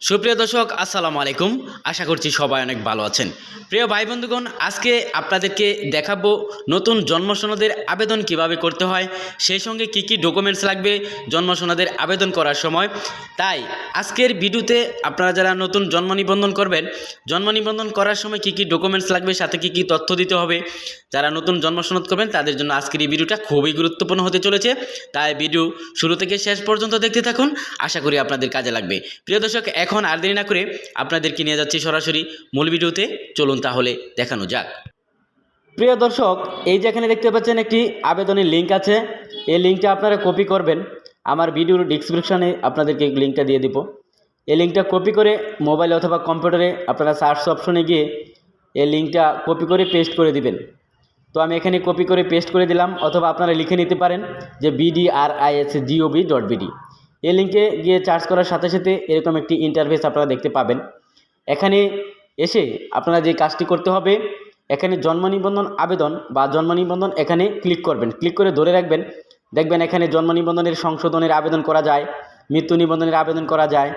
সুপ্রিয় দর্শক আসসালামু আলাইকুম। আশা করছি সবাই অনেক ভালো আছেন। প্রিয় ভাই বন্ধুগণ, আজকে আপনাদেরকে দেখাবো নতুন জন্ম সনদের আবেদন কিভাবে করতে হয়, সেই সঙ্গে কি কি ডকুমেন্টস লাগবে জন্ম সনদের আবেদন করার সময়। তাই আজকের ভিডিওতে আপনারা যারা নতুন জন্ম নিবন্ধন করবেন, জন্ম নিবন্ধন করার সময় কি কি ডকুমেন্টস লাগবে, সাথে কি কি তথ্য দিতে হবে, যারা নতুন জন্ম সনদ করবেন তাদের জন্য আজকের এই ভিডিওটা খুবই গুরুত্বপূর্ণ হতে চলেছে। তাই ভিডিও শুরু থেকে শেষ পর্যন্ত দেখতে থাকুন, আশা করি আপনাদের কাজে লাগবে। প্রিয় দর্শক, এখন আর দেরি না করে আপনাদেরকে নিয়ে যাচ্ছি সরাসরি মূল ভিডিওতে। চলুন তাহলে দেখানো যাক। প্রিয় দর্শক, এই যে এখানে দেখতে পাচ্ছেন একটি আবেদনের লিঙ্ক আছে। এই লিঙ্কটা আপনারা কপি করবেন। আমার ভিডিওর ডিসক্রিপশানে আপনাদেরকে লিঙ্কটা দিয়ে দিব। এই লিঙ্কটা কপি করে মোবাইলে অথবা কম্পিউটারে আপনারা সার্চ অপশনে গিয়ে এই লিঙ্কটা কপি করে পেস্ট করে দিবেন। তো আমি এখানে কপি করে পেস্ট করে দিলাম, অথবা আপনারা লিখে নিতে পারেন যে bdrisgov.bd। এই লিঙ্কে গিয়ে সার্চ করার সাথে সাথে এরকম একটি ইন্টারফেস আপনারা দেখতে পাবেন। এখানে এসে আপনারা যে কাজটি করতে হবে, এখানে জন্ম নিবন্ধন আবেদন বা জন্ম নিবন্ধন এখানে ক্লিক করবেন। ক্লিক করে ধরে রাখবেন, দেখবেন এখানে জন্ম নিবন্ধনের সংশোধনের আবেদন করা যায়, মৃত্যু নিবন্ধনের আবেদন করা যায়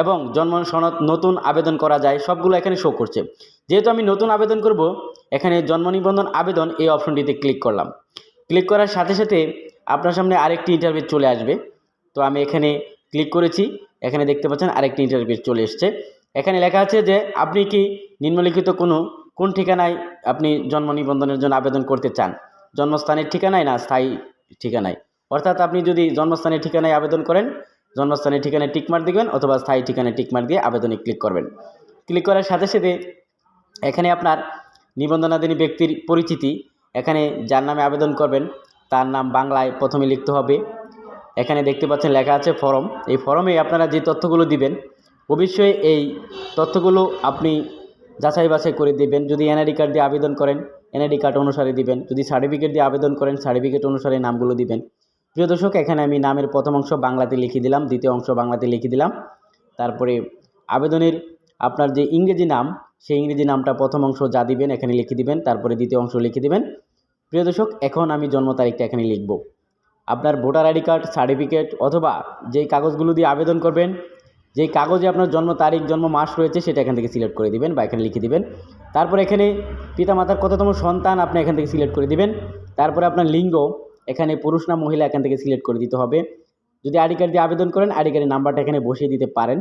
এবং জন্ম সনদ নতুন আবেদন করা যায়, সবগুলো এখানে শো করছে। যেহেতু আমি নতুন আবেদন করব, এখানে জন্ম নিবন্ধন আবেদন এই অপশনটিতে ক্লিক করলাম। ক্লিক করার সাথে সাথে আপনার সামনে আরেকটি ইন্টারফেস চলে আসবে। তো আমি এখানে ক্লিক করেছি, এখানে দেখতে পাচ্ছেন আরেকটি ইন্টারফেস চলে এসছে। এখানে লেখা আছে যে আপনি কি নিম্নলিখিত কোন ঠিকানায় আপনি জন্ম নিবন্ধনের জন্য আবেদন করতে চান, জন্মস্থানের ঠিকানায় না স্থায়ী ঠিকানায়। অর্থাৎ আপনি যদি জন্মস্থানের ঠিকানায় আবেদন করেন, জন্মস্থানের ঠিকানায় টিকমার্ক দিবেন, অথবা স্থায়ী ঠিকানায় টিকমার্ক দিয়ে আবেদনে ক্লিক করবেন। ক্লিক করার সাথে সাথে এখানে আপনার নিবন্ধনাধীন ব্যক্তির পরিচিতি, এখানে যার নামে আবেদন করবেন তার নাম বাংলায় প্রথমে লিখতে হবে। এখানে দেখতে পাচ্ছেন লেখা আছে ফর্ম। এই ফর্মে আপনারা যে তথ্যগুলো দিবেন, অবশ্যই এই তথ্যগুলো আপনি যাচাই বাছাই করে দিবেন। যদি এনআইডি কার্ড দিয়ে আবেদন করেন, এনআইডি কার্ড অনুসারে দিবেন। যদি সার্টিফিকেট দিয়ে আবেদন করেন, সার্টিফিকেট অনুসারে নামগুলো দিবেন। প্রিয় দর্শক, এখানে আমি নামের প্রথম অংশ বাংলাতে লিখে দিলাম, দ্বিতীয় অংশ বাংলাতে লিখে দিলাম। তারপরে আবেদনের আপনার যে ইংরেজি নাম, সেই ইংরেজি নামটা প্রথম অংশ যা দিবেন এখানে লিখে দিবেন, তারপরে দ্বিতীয় অংশ লিখে দিবেন। প্রিয় দর্শক, এখন আমি জন্ম তারিখটা এখানে লিখব। আপনার ভোটার আইডি কার্ড, সার্টিফিকেট অথবা যেই কাগজগুলো দিয়ে আবেদন করবেন, যেই কাগজে আপনার জন্ম তারিখ, জন্ম মাস রয়েছে সেটা এখান থেকে সিলেক্ট করে দিবেন বা এখানে লিখে দিবেন। তারপর এখানে পিতামাতার কততম সন্তান আপনি এখান থেকে সিলেক্ট করে দিবেন। তারপরে আপনার লিঙ্গ, এখানে পুরুষ না মহিলা এখান থেকে সিলেক্ট করে দিতে হবে। যদি আইডি কার্ড দিয়ে আবেদন করেন, আইডি কার্ডের নাম্বারটা এখানে বসিয়ে দিতে পারেন,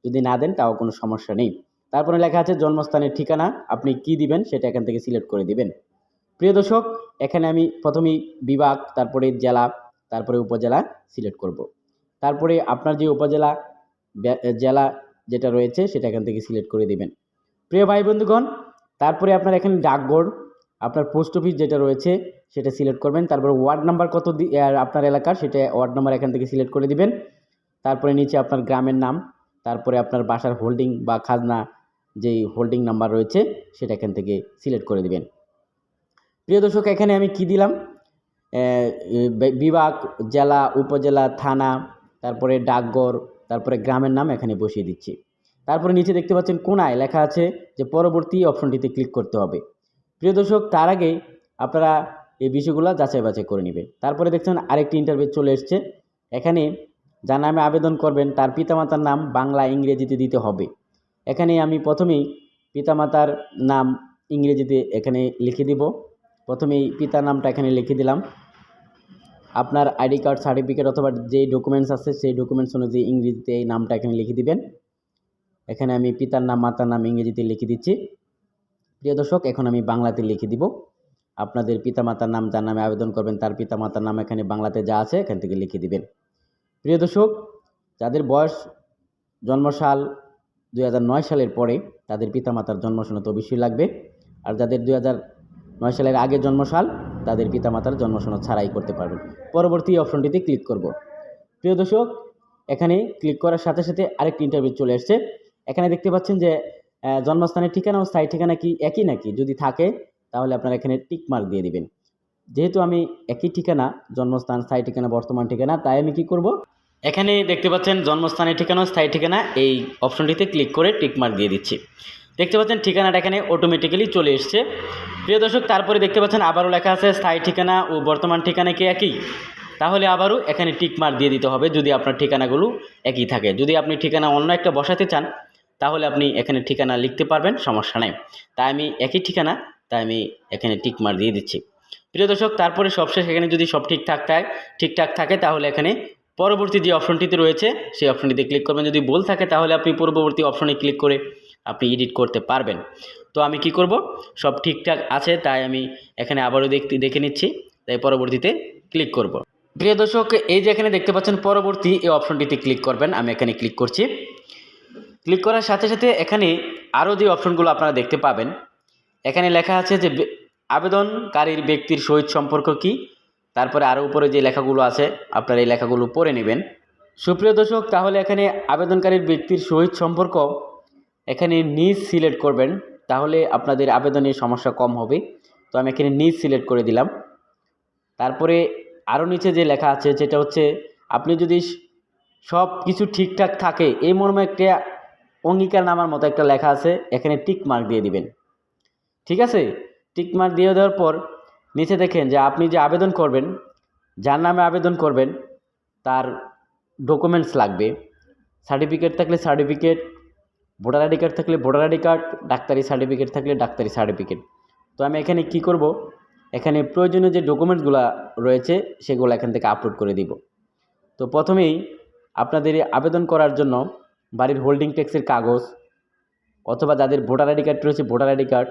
যদি না দেন তাও কোনো সমস্যা নেই। তারপরে লেখা আছে জন্মস্থানের ঠিকানা, আপনি কি দিবেন সেটা এখান থেকে সিলেক্ট করে দিবেন। প্রিয় দর্শক, এখানে আমি প্রথমেই বিভাগ, তারপরে জেলা, তারপরে উপজেলা সিলেক্ট করব। তারপরে আপনার যে উপজেলা জেলা যেটা রয়েছে সেটা এখান থেকে সিলেক্ট করে দিবেন। প্রিয় ভাই বন্ধুগণ, তারপরে আপনার এখানে ডাকঘর, আপনার পোস্ট অফিস যেটা রয়েছে সেটা সিলেক্ট করবেন। তারপরে ওয়ার্ড নাম্বার কত আপনার এলাকার, সেটা ওয়ার্ড নাম্বার এখান থেকে সিলেক্ট করে দিবেন। তারপরে নিচে আপনার গ্রামের নাম, তারপরে আপনার বাসার হোল্ডিং বা খাজনা যেই হোল্ডিং নাম্বার রয়েছে সেটা এখান থেকে সিলেক্ট করে দিবেন। প্রিয় দর্শক, এখানে আমি কি দিলাম, বিভাগ, জেলা, উপজেলা, থানা, তারপরে ডাকঘর, তারপরে গ্রামের নাম এখানে বসিয়ে দিচ্ছি। তারপরে নিচে দেখতে পাচ্ছেন কোনায় লেখা আছে যে পরবর্তী অপশনটিতে ক্লিক করতে হবে। প্রিয় দর্শক, তার আগে আপনারা এই বিষয়গুলো যাচাই বাছাই করে নেবেন। তারপরে দেখছেন আরেকটি ইন্টারভিউ চলে এসছে। এখানে যার নামে আবেদন করবেন তার পিতামাতার নাম বাংলা ইংরেজিতে দিতে হবে। এখানে আমি প্রথমেই পিতামাতার নাম ইংরেজিতে এখানে লিখে দিব। প্রথমেই পিতার নামটা এখানে লিখে দিলাম। আপনার আইডি কার্ড, সার্টিফিকেট অথবা যেই ডকুমেন্টস আছে সেই ডকুমেন্টস অনুযায়ী ইংরেজিতে এই নামটা এখানে লিখে দিবেন। এখানে আমি পিতার নাম, মাতার নাম ইংরেজিতে লিখে দিচ্ছি। প্রিয় দর্শক, এখন আমি বাংলাতে লিখে দিব। আপনাদের পিতামাতার নাম, যার নামে আবেদন করবেন তার পিতামাতার নাম এখানে বাংলাতে যা আছে এখান থেকে লিখে দিবেন। প্রিয় দর্শক, যাদের বয়স জন্মসাল 2009 সালের পরে তাদের পিতামাতার জন্ম সনদ অবশ্যই লাগবে। আর যাদের 2009 সালের আগে জন্মসাল তাদের পিতামাতার জন্ম সনদ ছাড়াই করতে পারবেন। পরবর্তী অপশনটিতে ক্লিক করব। প্রিয় দর্শক, এখানে ক্লিক করার সাথে সাথে আরেকটি ইন্টারভিউ চলে আসছে। এখানে দেখতে পাচ্ছেন যে জন্মস্থানের ঠিকানা ও স্থায়ী ঠিকানা কি একই নাকি, যদি থাকে তাহলে আপনারা এখানে টিক মার্ক দিয়ে দিবেন। যেহেতু আমি একই ঠিকানা, জন্মস্থান, স্থায়ী ঠিকানা, বর্তমান ঠিকানা, তাই আমি কি করব, এখানে দেখতে পাচ্ছেন জন্মস্থানের ঠিকানা, স্থায়ী ঠিকানা, এই অপশনটিতে ক্লিক করে টিক মার্ক দিয়ে দিচ্ছি। দেখতে পাচ্ছেন ঠিকানাটা এখানে অটোমেটিক্যালি চলে এসছে। প্রিয় দর্শক, তারপরে দেখতে পাচ্ছেন আবারও লেখা আছে স্থায়ী ঠিকানা ও বর্তমান ঠিকানা কি একই। তাহলে আবারও এখানে টিক মার্ক দিয়ে দিতে হবে যদি আপনার ঠিকানাগুলো একই থাকে। যদি আপনি ঠিকানা অন্য একটা বসাতে চান তাহলে আপনি এখানে ঠিকানা লিখতে পারবেন, সমস্যা নেই। তাই আমি একই ঠিকানা, তাই আমি এখানে টিক মার্ক দিয়ে দিচ্ছি। প্রিয় দর্শক, তারপরে সবশেষ এখানে যদি সব ঠিকঠাক থাকে তাহলে এখানে পরবর্তী যে অপশনটিতে রয়েছে সেই অপশনটিতে ক্লিক করবেন। যদি ভুল থাকে তাহলে আপনি পূর্ববর্তী অপশনে ক্লিক করে আপনি এডিট করতে পারবেন। তো আমি কি করব, সব ঠিকঠাক আছে তাই আমি এখানে আবারও দেখে নিচ্ছি, তাই পরবর্তীতে ক্লিক করব। প্রিয় দর্শক, এই যে এখানে দেখতে পাচ্ছেন পরবর্তী এই অপশনটিতে ক্লিক করবেন, আমি এখানে ক্লিক করছি। ক্লিক করার সাথে সাথে এখানে আরও যে অপশনগুলো আপনারা দেখতে পাবেন, এখানে লেখা আছে যে আবেদনকারীর ব্যক্তির সহিত সম্পর্ক কি, তারপরে আরও উপরে যে লেখাগুলো আছে আপনারা এই লেখাগুলো পড়ে নেবেন। সুপ্রিয় দর্শক, তাহলে এখানে আবেদনকারীর ব্যক্তির সহিত সম্পর্ক এখানে নিজ সিলেক্ট করবেন, তাহলে আপনাদের আবেদনের সমস্যা কম হবে। তো আমি এখানে নিজ সিলেক্ট করে দিলাম। তারপরে আরও নিচে যে লেখা আছে যেটা হচ্ছে আপনি যদি সব কিছু ঠিকঠাক থাকে এই মর্মে একটা অঙ্গীকার নামার মতো একটা লেখা আছে, এখানে টিক মার্ক দিয়ে দিবেন। ঠিক আছে, টিক মার্ক দিয়ে দেওয়ার পর নিচে দেখেন যে আপনি যে আবেদন করবেন, যার নামে আবেদন করবেন তার ডকুমেন্টস লাগবে। সার্টিফিকেট থাকলে সার্টিফিকেট, ভোটার আইডি কার্ড থাকলে ভোটার আইডি কার্ড, ডাক্তারি সার্টিফিকেট থাকলে ডাক্তারি সার্টিফিকেট। তো আমি এখানে কি করব, এখানে প্রয়োজনীয় যে ডকুমেন্টসগুলো রয়েছে সেগুলো এখান থেকে আপলোড করে দিব। তো প্রথমেই আপনাদের আবেদন করার জন্য বাড়ির হোল্ডিং ট্যাক্সের কাগজ অথবা যাদের ভোটার আইডি কার্ড রয়েছে ভোটার আইডি কার্ড।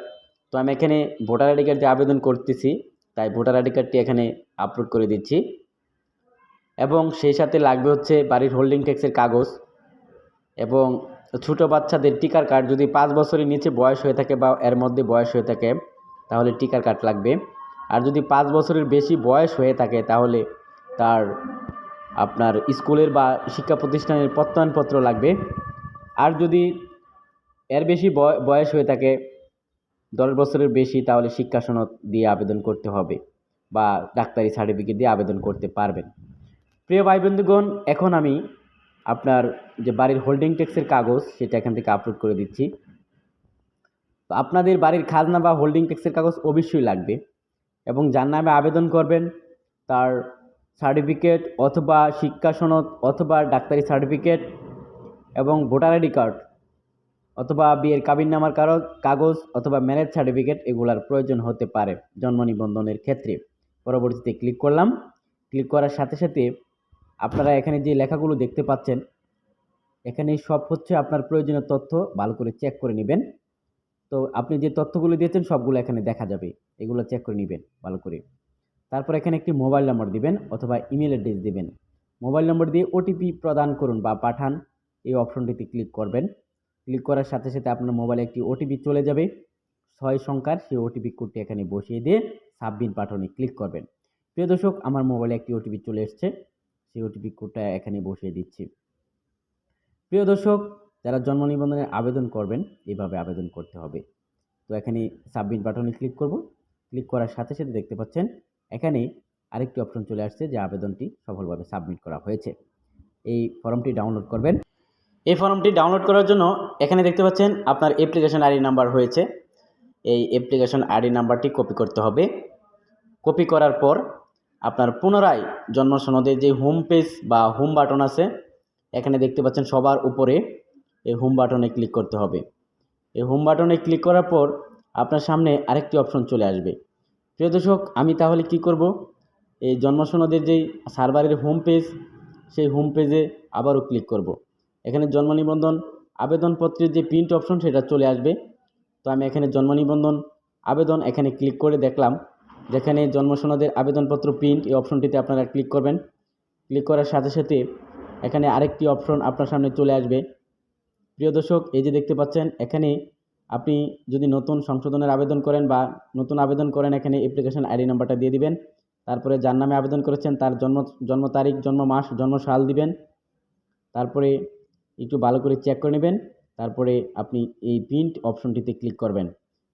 তো আমি এখানে ভোটার আইডি কার্ড দিয়ে আবেদন করতেছি, তাই ভোটার আইডি কার্ডটি এখানে আপলোড করে দিচ্ছি। এবং সেই সাথে লাগবে হচ্ছে বাড়ির হোল্ডিং ট্যাক্সের কাগজ এবং ছোটো বাচ্চাদের টিকার কার্ড, যদি 5 বছরের নিচে বয়স হয়ে থাকে বা এর মধ্যে বয়স হয়ে থাকে তাহলে টিকার কার্ড লাগবে। আর যদি 5 বছরের বেশি বয়স হয়ে থাকে তাহলে তার আপনার স্কুলের বা শিক্ষা প্রতিষ্ঠানের প্রত্যয়নপত্র লাগবে। আর যদি এর বেশি বয়স হয়ে থাকে 10 বছরের বেশি তাহলে শিক্ষা সনদ দিয়ে আবেদন করতে হবে বা ডাক্তারি সার্টিফিকেট দিয়ে আবেদন করতে পারবেন। প্রিয় ভাই বন্ধুগণ, এখন আমি আপনার যে বাড়ির হোল্ডিং ট্যাক্সের কাগজ সেটা এখান থেকে আপলোড করে দিচ্ছি। তো আপনাদের বাড়ির খাজনা বা হোল্ডিং ট্যাক্সের কাগজ অবশ্যই লাগবে এবং যার নামে আবেদন করবেন তার সার্টিফিকেট অথবা শিক্ষা সনদ অথবা ডাক্তারি সার্টিফিকেট এবং ভোটার আইডি কার্ড অথবা বিয়ের কাবিননামার কাগজ অথবা ম্যারেজ সার্টিফিকেট এগুলার প্রয়োজন হতে পারে জন্ম নিবন্ধনের ক্ষেত্রে। পরবর্তীতে ক্লিক করলাম। ক্লিক করার সাথে সাথে আপনারা এখানে যে লেখাগুলো দেখতে পাচ্ছেন এখানে সব হচ্ছে আপনার প্রয়োজনীয় তথ্য, ভালো করে চেক করে নেবেন। তো আপনি যে তথ্যগুলো দিয়েছেন সবগুলো এখানে দেখা যাবে, এগুলো চেক করে নেবেন ভালো করে। তারপর এখানে একটি মোবাইল নম্বর দিবেন অথবা ইমেল অ্যাড্রেস দিবেন। মোবাইল নম্বর দিয়ে ওটিপি প্রদান করুন বা পাঠান, এই অপশনটিতে ক্লিক করবেন। ক্লিক করার সাথে সাথে আপনার মোবাইলে একটি ওটিপি চলে যাবে 6 সংখ্যার, সেই ওটিপি কোডটি এখানে বসিয়ে দিয়ে সাবমিট বাটনে ক্লিক করবেন। প্রিয় দর্শক, আমার মোবাইলে একটি ওটিপি চলে এসেছে, সেই ওটিপি কোডটা এখানে বসিয়ে দিচ্ছি। প্রিয় দর্শক, যারা জন্ম নিবন্ধনের আবেদন করবেন এইভাবে আবেদন করতে হবে। তো এখানে সাবমিট বাটনে ক্লিক করব। ক্লিক করার সাথে সাথে দেখতে পাচ্ছেন এখানে আরেকটি অপশন চলে আসছে যে আবেদনটি সফলভাবে সাবমিট করা হয়েছে। এই ফর্মটি ডাউনলোড করবেন। এই ফর্মটি ডাউনলোড করার জন্য এখানে দেখতে পাচ্ছেন আপনার অ্যাপ্লিকেশন আইডি নাম্বার হয়েছে, এই অ্যাপ্লিকেশন আইডি নাম্বারটি কপি করতে হবে। কপি করার পর আপনার পুনরায় জন্ম সনদের যে হোম পেজ বা হোম বাটন আছে এখানে দেখতে পাচ্ছেন সবার উপরে এই হোম বাটনে ক্লিক করতে হবে। এই হোম বাটনে ক্লিক করার পর আপনার সামনে আরেকটি অপশন চলে আসবে। প্রিয় দর্শক, আমি তাহলে কি করব, এই জন্ম সনদের যেই সার্ভারের হোম পেজ সেই হোম পেজে আবারও ক্লিক করব। এখানে জন্ম নিবন্ধন আবেদনপত্রের যে প্রিন্ট অপশন সেটা চলে আসবে। তো আমি এখানে জন্ম নিবন্ধন আবেদন এখানে ক্লিক করে দেখলাম যেখানে জন্ম সনদের আবেদনপত্র প্রিন্ট এই অপশনটিতে আপনারা ক্লিক করবেন। ক্লিক করার সাথে সাথে এখানে আরেকটি অপশন আপনার সামনে চলে আসবে। প্রিয় দর্শক, এই যে দেখতে পাচ্ছেন এখানে আপনি যদি নতুন সংশোধনের আবেদন করেন বা নতুন আবেদন করেন এখানে অ্যাপ্লিকেশন আইডি নাম্বারটা দিয়ে দিবেন। তারপরে যার নামে আবেদন করেছেন তার জন্ম তারিখ, জন্ম মাস, জন্ম সাল দিবেন। তারপরে একটু ভালো করে চেক করে নেবেন। তারপরে আপনি এই প্রিন্ট অপশনটিতে ক্লিক করবেন।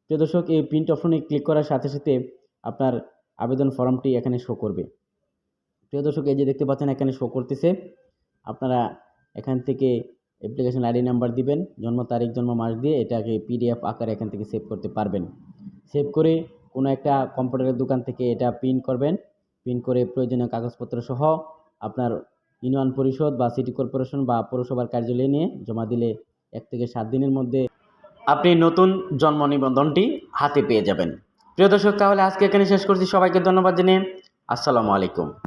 প্রিয় দর্শক, এই প্রিন্ট অপশনে ক্লিক করার সাথে সাথে আপনার আবেদন ফর্মটি এখানে শো করবে। প্রিয় দর্শক, এই যে দেখতে পাচ্ছেন এখানে শো করতেছে। আপনারা এখান থেকে অ্যাপ্লিকেশন আইডি নাম্বার দিবেন, জন্ম তারিখ, জন্ম মাস দিয়ে এটাকে পিডিএফ আকারে এখান থেকে সেভ করতে পারবেন। সেভ করে কোনো একটা কম্পিউটারের দোকান থেকে এটা প্রিন্ট করবেন। প্রিন্ট করে প্রয়োজনীয় কাগজপত্র সহ আপনার ইউনিয়ন পরিষদ বা সিটি কর্পোরেশন বা পৌরসভার কার্যালয়ে নিয়ে জমা দিলে 1 থেকে 7 দিনের মধ্যে আপনি নতুন জন্ম নিবন্ধনটি হাতে পেয়ে যাবেন। প্রিয় দর্শক, তাহলে আজকে এখানে শেষ করছি। সবাইকে ধন্যবাদ জানিয়ে আসসালামু আলাইকুম।